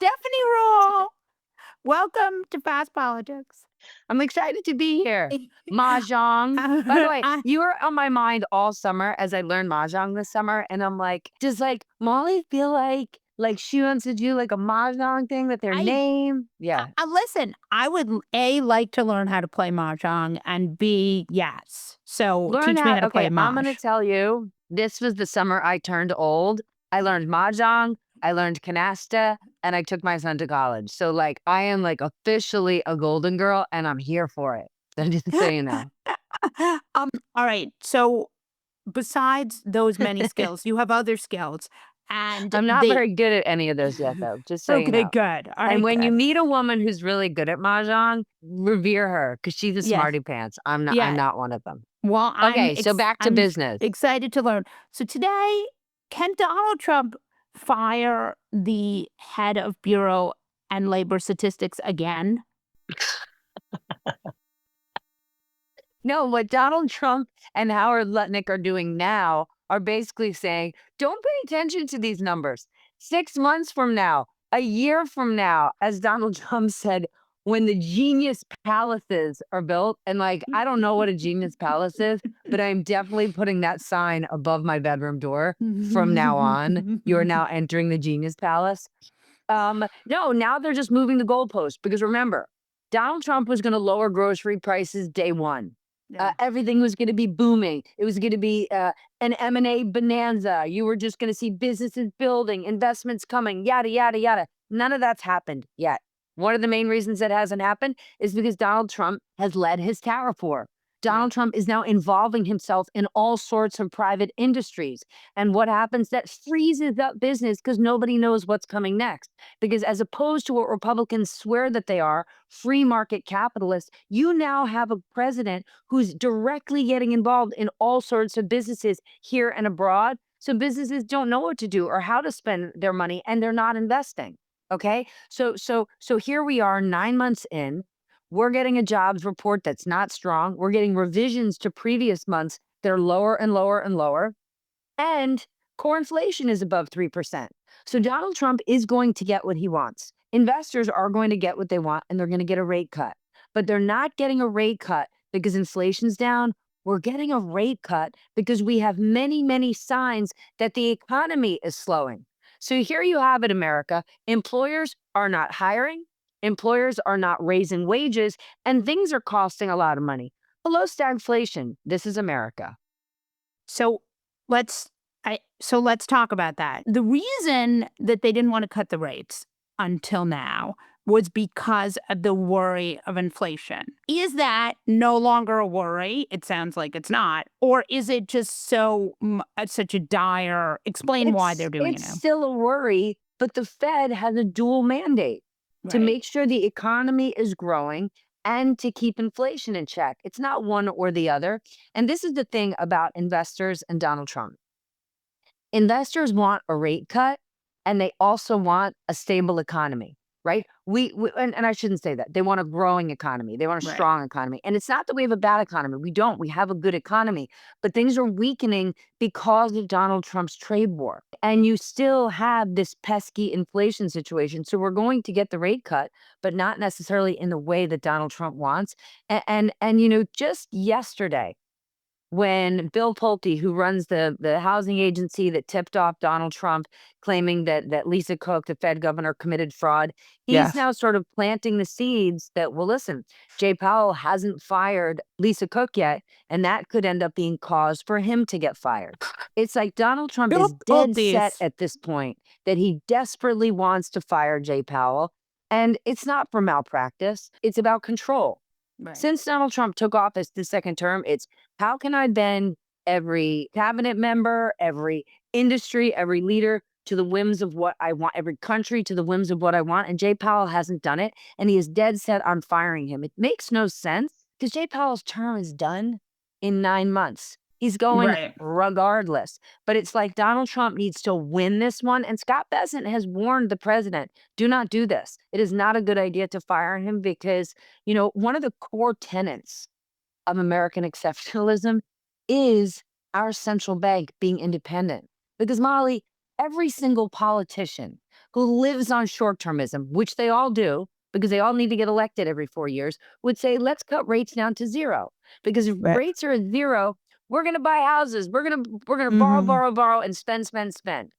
Stephanie Ruhle. Welcome to Fast Politics. I'm excited to be here. Mahjong. By the way, you were on my mind all summer as I learned Mahjong this summer. And I'm like, does Molly feel like she wants to do like a Mahjong thing with their name? Yeah. Listen, I would A, like to learn how to play Mahjong, and B, yes. So teach me how to play Mahjong. I'm going to tell you, this was the summer I turned old. I learned Mahjong, I learned Canasta, and I took my son to college. So I am officially a golden girl and I'm here for it. Just so you know. All right. So besides those many skills, you have other skills. And I'm not very good at any of those yet, though, just so you know. Okay, good. All right, and when you good. meet a woman who's really good at Mahjong, revere her because she's a Yes. smarty pants. I'm not. Yeah. I'm not one of them. Well, Okay, so back to business. Excited to learn. So today, can Donald Trump fire the head of Bureau and Labor Statistics again? No, what Donald Trump and Howard Lutnick are doing now are basically saying, don't pay attention to these numbers. 6 months from now, a year from now, as Donald Trump said, when the genius palaces are built, and I don't know what a genius palace is, but I'm definitely putting that sign above my bedroom door from now on. You're now entering the genius palace. No, now they're just moving the goalpost because remember, Donald Trump was going to lower grocery prices day one. Yeah. Everything was going to be booming. It was going to be an M&A bonanza. You were just going to see businesses building, investments coming, yada, yada, yada. None of that's happened yet. One of the main reasons that hasn't happened is because Donald Trump has led his tariff war. Donald Trump is now involving himself in all sorts of private industries. And what happens? That freezes up business because nobody knows what's coming next. Because as opposed to what Republicans swear that they are, free market capitalists, you now have a president who's directly getting involved in all sorts of businesses here and abroad. So businesses don't know what to do or how to spend their money, and they're not investing. Okay. So here we are 9 months in. We're getting a jobs report that's not strong. We're getting revisions to previous months that are lower and lower and lower. And core inflation is above 3%. So Donald Trump is going to get what he wants. Investors are going to get what they want, and they're going to get a rate cut. But they're not getting a rate cut because inflation's down. We're getting a rate cut because we have many, many signs that the economy is slowing. So here you have it, America. Employers are not hiring. Employers are not raising wages, and things are costing a lot of money. Below stagflation. This is America. So let's talk about that. The reason that they didn't want to cut the rates until now was because of the worry of inflation. Is that no longer a worry? It sounds like it's not. Or is it just such a dire? Explain why they're doing it now. It's still a worry, but the Fed has a dual mandate to make sure the economy is growing and to keep inflation in check. It's not one or the other. And this is the thing about investors and Donald Trump. Investors want a rate cut, and they also want a stable economy, right? And I shouldn't say that. They want a growing economy. They want a strong economy. And it's not that we have a bad economy. We don't. We have a good economy. But things are weakening because of Donald Trump's trade war. And you still have this pesky inflation situation. So we're going to get the rate cut, but not necessarily in the way that Donald Trump wants. And just yesterday, when Bill Pulte, who runs the housing agency that tipped off Donald Trump, claiming that Lisa Cook, the Fed governor, committed fraud, he's now sort of planting the seeds that, well, listen, Jay Powell hasn't fired Lisa Cook yet, and that could end up being cause for him to get fired. It's like Donald Trump is dead set at this point that he desperately wants to fire Jay Powell, and it's not for malpractice. It's about control. Since Donald Trump took office this second term, it's how can I bend every cabinet member, every industry, every leader to the whims of what I want, every country to the whims of what I want. And Jay Powell hasn't done it, and he is dead set on firing him. It makes no sense because Jay Powell's term is done in 9 months. He's going regardless. But it's like Donald Trump needs to win this one. And Scott Bessent has warned the president, do not do this. It is not a good idea to fire him because, one of the core tenets of American exceptionalism is our central bank being independent. Because, Molly, every single politician who lives on short-termism, which they all do, because they all need to get elected every 4 years, would say, let's cut rates down to zero. Because if rates are at zero, we're going to buy houses. We're going to borrow, and spend.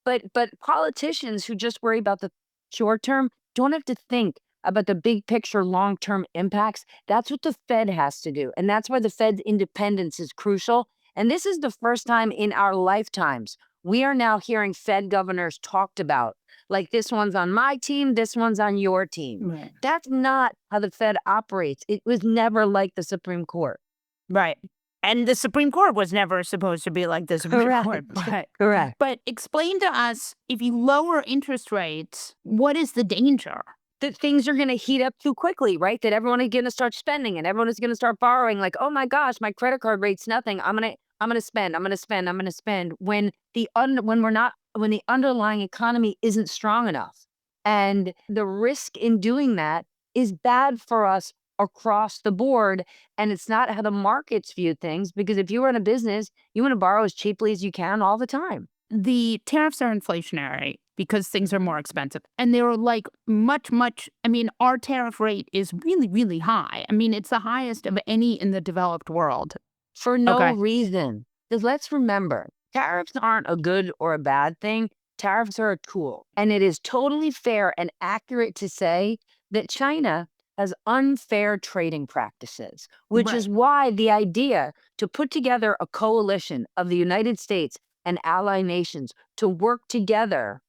But politicians who just worry about the short term don't have to think about the big picture, long-term impacts. That's what the Fed has to do. And that's why the Fed's independence is crucial. And this is the first time in our lifetimes we are now hearing Fed governors talked about, like, this one's on my team, this one's on your team. Right. That's not how the Fed operates. It was never like the Supreme Court. Right. And the Supreme Court was never supposed to be like the Supreme Court. But, Correct. But explain to us, if you lower interest rates, what is the danger? That things are going to heat up too quickly, right? That everyone is going to start spending and everyone is going to start borrowing. Like, oh my gosh, my credit card rate's nothing. I'm gonna spend. When the underlying economy isn't strong enough, and the risk in doing that is bad for us across the board. And it's not how the markets view things, because if you run a business, you want to borrow as cheaply as you can all the time. The tariffs are inflationary because things are more expensive. And they're like much, our tariff rate is really, really high. I mean, it's the highest of any in the developed world. For no reason. Because let's remember, tariffs aren't a good or a bad thing. Tariffs are a tool. And it is totally fair and accurate to say that China has unfair trading practices, which is why the idea to put together a coalition of the United States and ally nations to work together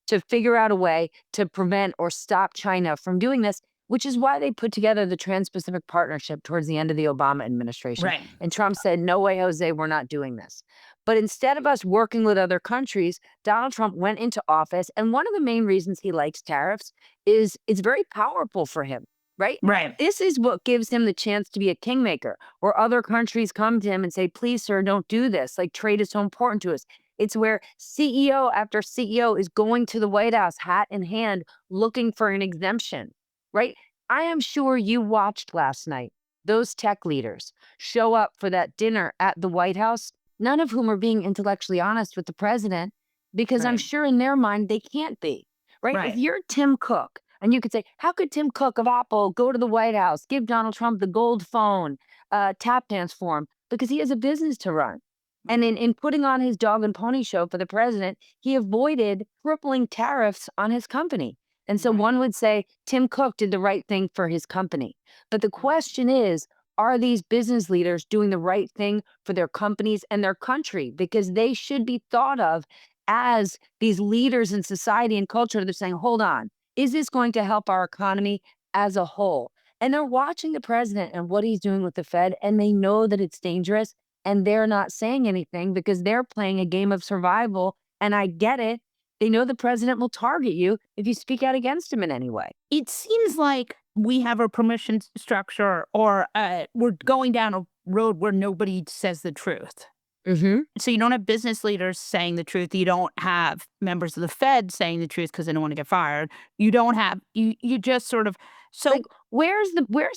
to figure out a way to prevent or stop China from doing this, which is why they put together the Trans-Pacific Partnership towards the end of the Obama administration. Right. And Trump said, no way, Jose, we're not doing this. But instead of us working with other countries, Donald Trump went into office. And one of the main reasons he likes tariffs is it's very powerful for him, right? Right. This is what gives him the chance to be a kingmaker, where other countries come to him and say, please, sir, don't do this. Like, trade is so important to us. It's where CEO after CEO is going to the White House, hat in hand, looking for an exemption, right? I am sure you watched last night those tech leaders show up for that dinner at the White House, none of whom are being intellectually honest with the president, because I'm sure in their mind they can't be, right? If you're Tim Cook, and you could say, how could Tim Cook of Apple go to the White House, give Donald Trump the gold phone, tap dance for him? Because he has a business to run. And in putting on his dog and pony show for the president, he avoided crippling tariffs on his company. And so one would say Tim Cook did the right thing for his company. But the question is, are these business leaders doing the right thing for their companies and their country? Because they should be thought of as these leaders in society and culture. They're saying, hold on, is this going to help our economy as a whole? And they're watching the president and what he's doing with the Fed, and they know that it's dangerous. And they're not saying anything because they're playing a game of survival. And I get it. They know the president will target you if you speak out against him in any way. It seems like we have a permission structure, or we're going down a road where nobody says the truth. So you don't have business leaders saying the truth. You don't have members of the Fed saying the truth because they don't want to get fired. You don't have, you just sort of, so like, where's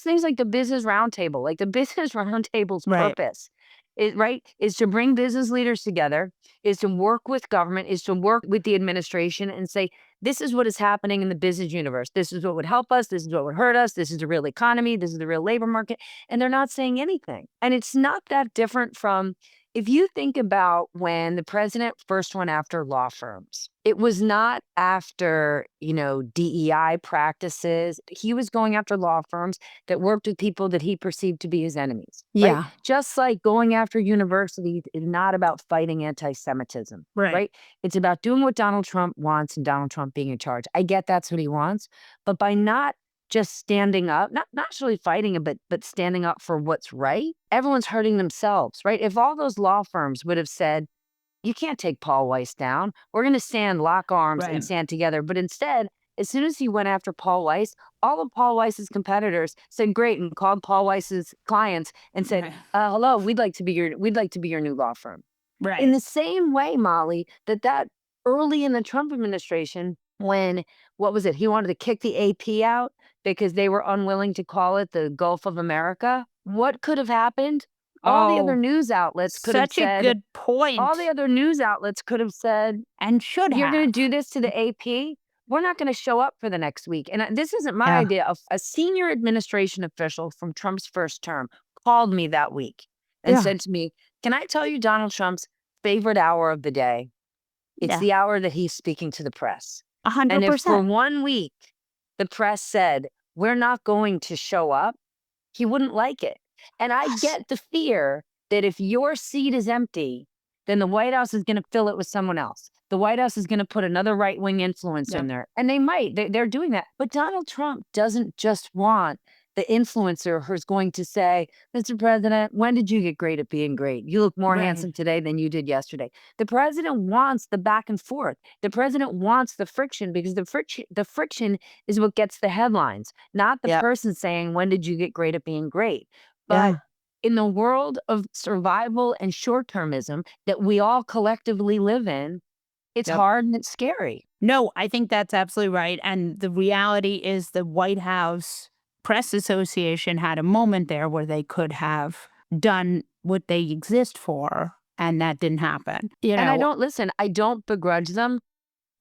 things like the business roundtable? Like, the business roundtable's purpose is to bring business leaders together, is to work with government, is to work with the administration and say, this is what is happening in the business universe. This is what would help us. This is what would hurt us. This is the real economy. This is the real labor market. And they're not saying anything. And it's not that different from, if you think about when the president first went after law firms, it was not after, DEI practices. He was going after law firms that worked with people that he perceived to be his enemies. Yeah. Right? Just like going after universities is not about fighting anti-Semitism. Right? It's about doing what Donald Trump wants and Donald Trump being in charge. I get that's what he wants. But by not just standing up, not necessarily fighting it, but standing up for what's right, everyone's hurting themselves, right? If all those law firms would have said, you can't take Paul Weiss down, we're going to stand, lock arms, and stand together. But instead, as soon as he went after Paul Weiss, all of Paul Weiss's competitors said great and called Paul Weiss's clients and said, hello, we'd like to be your new law firm. In the same way, Molly, that early in the Trump administration, when, he wanted to kick the AP out because they were unwilling to call it the Gulf of America. What could have happened All the other Oh, news outlets could have such a said, good point. all the other news outlets could have said, And should you're going to do have. this to the AP. We're not going to show up for the next week. And this isn't my Yeah. idea. A senior administration official from Trump's first term called me that week and Yeah. said to me, can I tell you Donald Trump's favorite hour of the day? It's Yeah. the hour that he's speaking to the press. And if for 100%. 1 week the press said, we're not going to show up, he wouldn't like it. And I Yes. get the fear that if your seat is empty, then the White House is going to fill it with someone else. The White House is going to put another right-wing influencer in Yep. there. And they might. They're doing that. But Donald Trump doesn't just want the influencer who's going to say, Mr. President, when did you get great at being great? You look more Right. handsome today than you did yesterday. The president wants the back and forth. The president wants the friction because the friction is what gets the headlines, not the Yep. person saying, when did you get great at being great? But Yeah. in the world of survival and short-termism that we all collectively live in, it's Yep. hard and it's scary. No, I think that's absolutely right. And the reality is the White House Press Association had a moment there where they could have done what they exist for, and that didn't happen. And I don't begrudge them.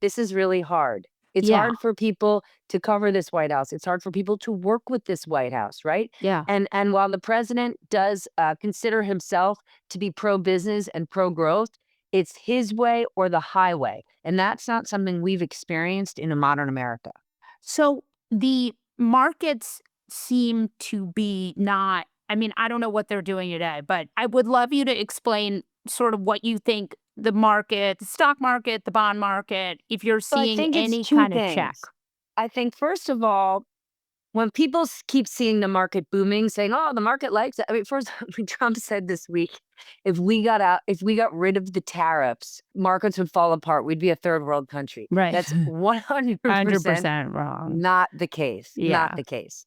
This is really hard. It's Yeah. hard for people to cover this White House. It's hard for people to work with this White House, right? Yeah. And while the president does consider himself to be pro-business and pro-growth, it's his way or the highway. And that's not something we've experienced in a modern America. So the markets seem to be not, I mean, I don't know what they're doing today, but I would love you to explain sort of what you think the market, the stock market, the bond market, if you're So I seeing think it's any two kind of check. things. I think, first of all, when people keep seeing the market booming, saying, "Oh, the market likes it." I mean, first, when Trump said this week, if we got rid of the tariffs, markets would fall apart. We'd be a third world country. Right. That's 100% 100% wrong. not the case. Not Yeah. the case.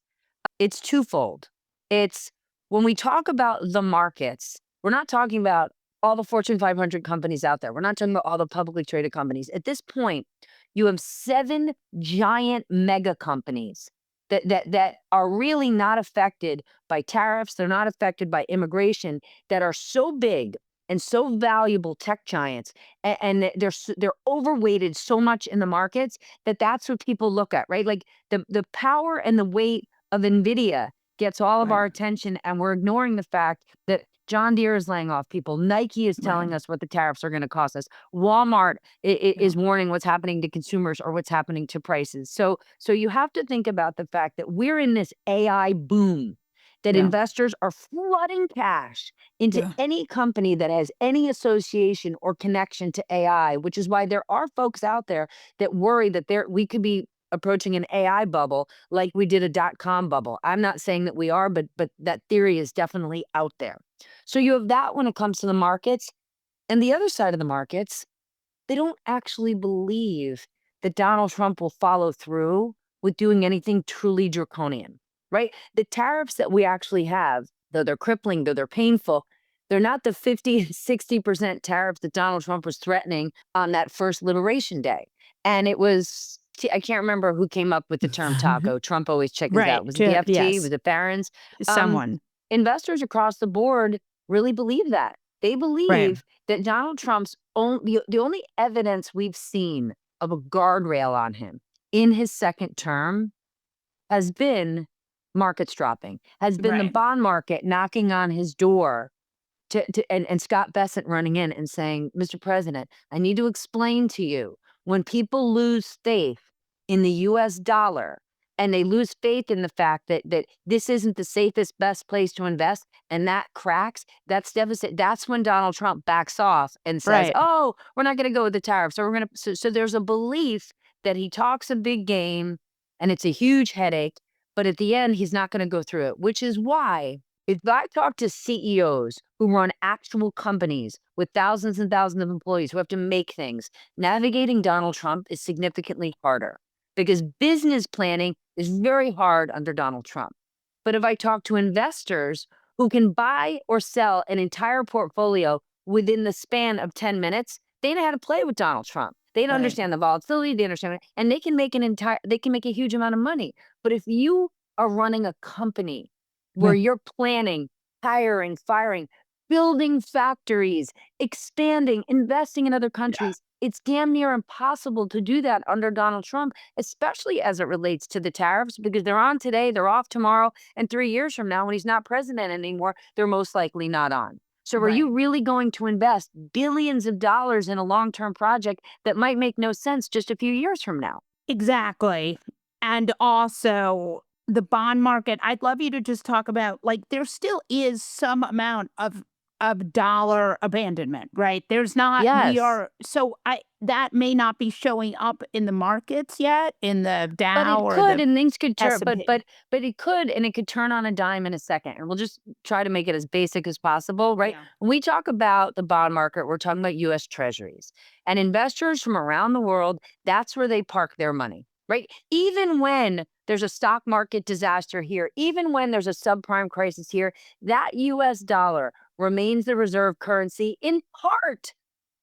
It's twofold. It's when we talk about the markets, we're not talking about all the Fortune 500 companies out there. We're not talking about all the publicly traded companies. At this point, you have 7 giant mega companies that are really not affected by tariffs. They're not affected by immigration, that are so big and so valuable tech giants, and they're overweighted so much in the markets that's what people look at, right? Like the power and the weight of NVIDIA gets all of Right. our attention, and we're ignoring the fact that John Deere is laying off people. Nike is telling Right. us what the tariffs are going to cost us. Walmart is warning what's happening to consumers or what's happening to prices. So you have to think about the fact that we're in this AI boom, that Yeah. investors are flooding cash into Yeah. any company that has any association or connection to AI, which is why there are folks out there that worry that we could be approaching an AI bubble like we did a dot-com bubble. I'm not saying that we are, but that theory is definitely out there. So you have that when it comes to the markets. And the other side of the markets, they don't actually believe that Donald Trump will follow through with doing anything truly draconian, right? The tariffs that we actually have, though they're crippling, though they're painful, they're not the 50 and 60% tariffs that Donald Trump was threatening on that first Liberation Day. And it was, I can't remember who came up with the term taco. Trump always checkers Right. out. Was it the FT? Yes. Was it Barron's? Someone. Investors across the board really believe that. They Right. believe that Donald Trump's the only evidence we've seen of a guardrail on him in his second term has been markets dropping, has been the Right. bond market knocking on his door and Scott Bessent running in and saying, Mr. President, I need to explain to you, when people lose faith in the US dollar and they lose faith in the fact that this isn't the safest, best place to invest, and that cracks, that's devastating. That's when Donald Trump backs off and says, Right. oh, we're not going to go with the tariffs. Or we're going to. So there's a belief that he talks a big game and it's a huge headache, but at the end, he's not going to go through it, which is why if I talk to CEOs who run actual companies with thousands and thousands of employees who have to make things, navigating Donald Trump is significantly harder because business planning is very hard under Donald Trump. But if I talk to investors who can buy or sell an entire portfolio within the span of 10 minutes, they know how to play with Donald Trump. They Right. understand the volatility, they understand it, and they can make a huge amount of money. But if you are running a company where Right. you're planning, hiring, firing building factories, expanding, investing in other countries. It's damn near impossible to do that under Donald Trump, especially as it relates to the tariffs, because they're on today, they're off tomorrow, and 3 years from now, when he's not president anymore, they're most likely not on. So are you really going to invest billions of dollars in a long-term project that might make no sense just a few years from now? Exactly. And also the bond market, I'd love you to just talk about, like, there still is some amount of dollar abandonment, right? There's not, we Yes. are, so that may not be showing up in the markets yet, in the But Dow it or could, the and things could turn, S&P. but it could, and it could turn on a dime in a second. And we'll just try to make it as basic as possible, right? Yeah. When we talk about the bond market, we're talking about US Treasuries. And investors from around the world, that's where they park their money, right? Even when there's a stock market disaster here, even when there's a subprime crisis here, that US dollar remains the reserve currency in part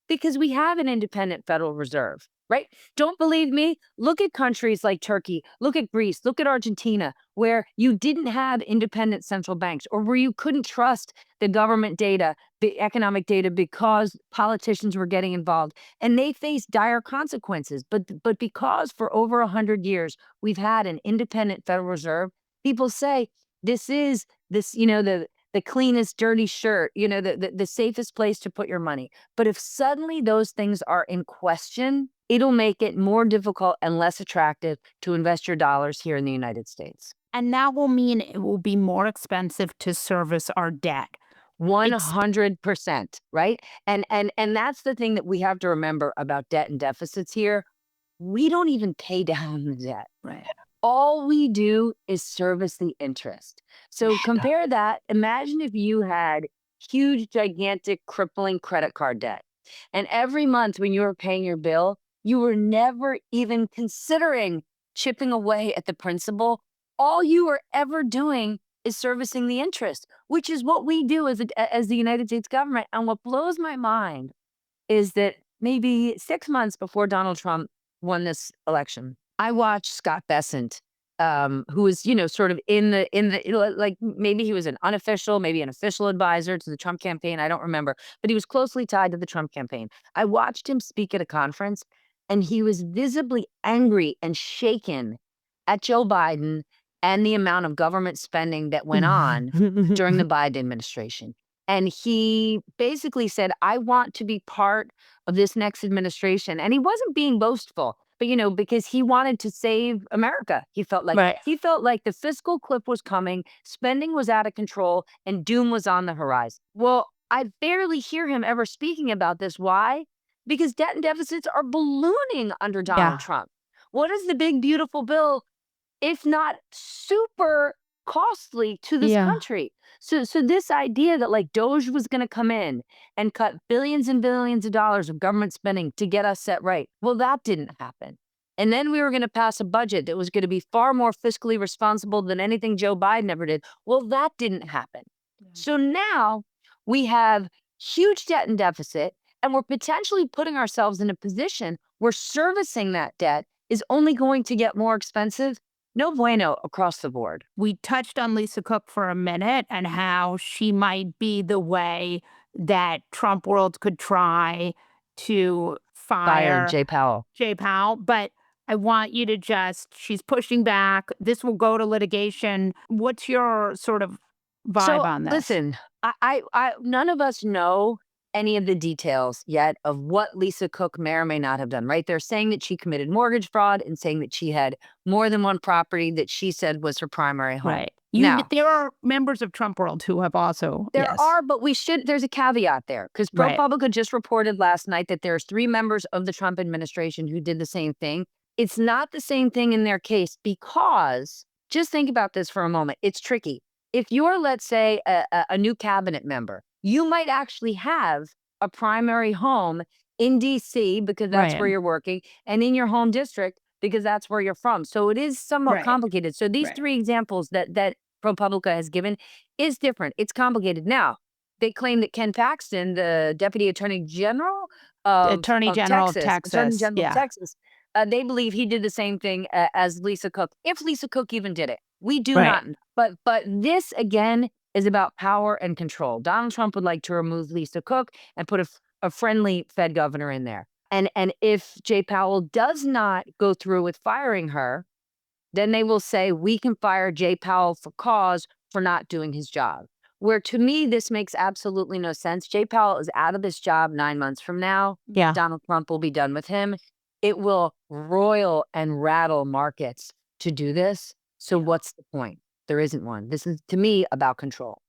because we have an independent Federal Reserve, right? Don't believe me? Look at countries like Turkey, look at Greece, look at Argentina, where you didn't have independent central banks or where you couldn't trust the government data, the economic data, because politicians were getting involved and they faced dire consequences. But because for over 100 years, we've had an independent Federal Reserve, people say this is this, the cleanest dirty shirt, the safest place to put your money. But if suddenly those things are in question, it'll make it more difficult and less attractive to invest your dollars here in the United States. And that will mean it will be more expensive to service our debt. 100%, right? And that's the thing that we have to remember about debt and deficits here. We don't even pay down the debt. Right. All we do is service the interest. So compare that. Imagine if you had huge, gigantic, crippling credit card debt. And every month when you were paying your bill, you were never even considering chipping away at the principal. All you were ever doing is servicing the interest, which is what we do as the United States government. And what blows my mind is that maybe 6 months before Donald Trump won this election, I watched Scott Bessent, who was, sort of like maybe he was an unofficial, maybe an official advisor to the Trump campaign. I don't remember, but he was closely tied to the Trump campaign. I watched him speak at a conference and he was visibly angry and shaken at Joe Biden and the amount of government spending that went on during the Biden administration. And he basically said, I want to be part of this next administration. And he wasn't being boastful, but because he wanted to save America. He felt like the fiscal cliff was coming, spending was out of control, and doom was on the horizon. Well, I barely hear him ever speaking about this. Why? Because debt and deficits are ballooning under Donald Trump. What is the big, beautiful bill, if not super costly to this country? So this idea that like Doge was going to come in and cut billions and billions of dollars of government spending to get us set right, well, that didn't happen. And then we were going to pass a budget that was going to be far more fiscally responsible than anything Joe Biden ever did. Well, that didn't happen. So now we have huge debt and deficit, and we're potentially putting ourselves in a position where servicing that debt is only going to get more expensive. No bueno across the board. We touched on Lisa Cook for a minute and how she might be the way that Trump world could try to fire Jay Powell. But I want you to she's pushing back. This will go to litigation. What's your sort of vibe on this? Listen, I none of us know any of the details yet of what Lisa Cook may or may not have done, right? They're saying that she committed mortgage fraud and saying that she had more than one property that she said was her primary home. Right. Now, there are members of Trump world who have also. There are, but there's a caveat there because ProPublica just reported last night that there's 3 members of the Trump administration who did the same thing. It's not the same thing in their case because, just think about this for a moment. It's tricky. If you're, let's say, a new cabinet member, you might actually have a primary home in DC because that's where you're working, and in your home district because that's where you're from. So it is somewhat complicated. So these 3 examples that ProPublica has given is different. It's complicated. Now, they claim that Ken Paxton, the Deputy Attorney General of Texas, they believe he did the same thing as Lisa Cook, if Lisa Cook even did it. We do not. But this, again, is about power and control. Donald Trump would like to remove Lisa Cook and put a friendly Fed governor in there. And if Jay Powell does not go through with firing her, then they will say, we can fire Jay Powell for cause for not doing his job. Where to me, this makes absolutely no sense. Jay Powell is out of this job 9 months from now. Yeah. Donald Trump will be done with him. It will roil and rattle markets to do this. So what's the point? There isn't one. This is, to me, about control.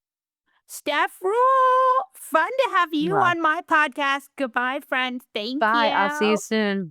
Steph Ruhle, fun to have you Yeah. on my podcast. Goodbye, friends. Thank Bye. you. I'll see you soon.